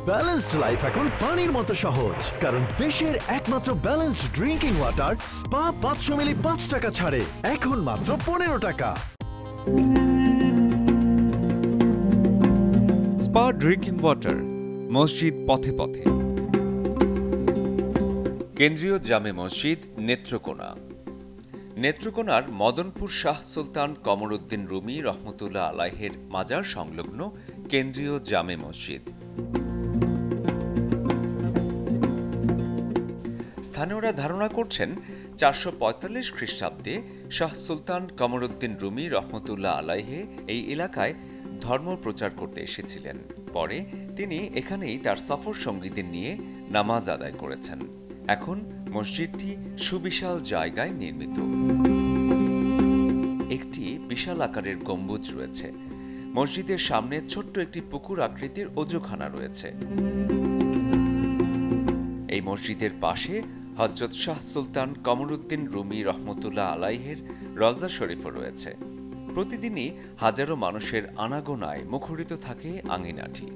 Balanced life এখন পানির মতো সহজ, কারণ দেশের একমাত্র ব্যালেন্সড ড্রিঙ্কিং ওয়াটার স্পা 500 মিলি 5 টাকা ছাড়ে এখন মাত্র 15 টাকা। স্পা ড্রিঙ্কিং ওয়াটার, মসজিদ পথে পথে। কেন্দ্রীয় জামে মসজিদ নেত্রকোনা। নেত্রকোনার মদনপুর শাহ সুলতান কমরউদ্দিন রুমি রহমতুল্লাহ আলাইহের মাজার সংলগ্ন কেন্দ্রীয় জামে মসজিদ। স্থানীয়রা ধারণা করছেন 445 খ্রিস্টাব্দে শাহ সুলতান কমরউদ্দিন রুমি রহমতুল্লাহ আলাইহে এই এলাকায় ধর্ম প্রচার করতে এসেছিলেন। পরে তিনি এখানেই তার সফর সঙ্গীদের নিয়ে নামাজ আদায় করেছেন। এখন মসজিদটি সুবিশাল জায়গায় নির্মিত। একটি বিশাল আকারের গম্বুজ রয়েছে। মসজিদের সামনে ছোট্ট একটি পুকুর আকৃতির ওযুখানা রয়েছে। এই মসজিদের পাশে হযরত শাহ সুলতান কমরউদ্দিন রুমি রহমতুল্লাহ আলাইহের রওজা শরীফও রয়েছে। প্রতিদিনই হাজারো মানুষের আনাগোনায় মুখরিত থাকে আঙিনাটি।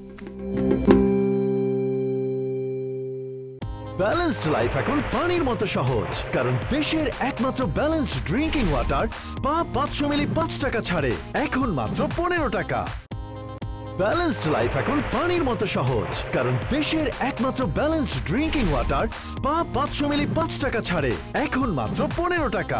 ব্যালেন্সড লাইফ এখন পানির মতো সহজ, কারণ দেশের একমাত্র ব্যালেন্সড ড্রিঙ্কিং ওয়াটার স্পা 500 মিলি 5 টাকা ছাড়ে এখন মাত্র 15 টাকা। ব্যালেন্সড লাইফ এখন পানির মতো সহজ, কারণ দেশের একমাত্র ব্যালেন্সড ড্রিঙ্কিং ওয়াটার স্পা 500 মিলি 5 টাকা ছাড়ে এখন মাত্র 15 টাকা।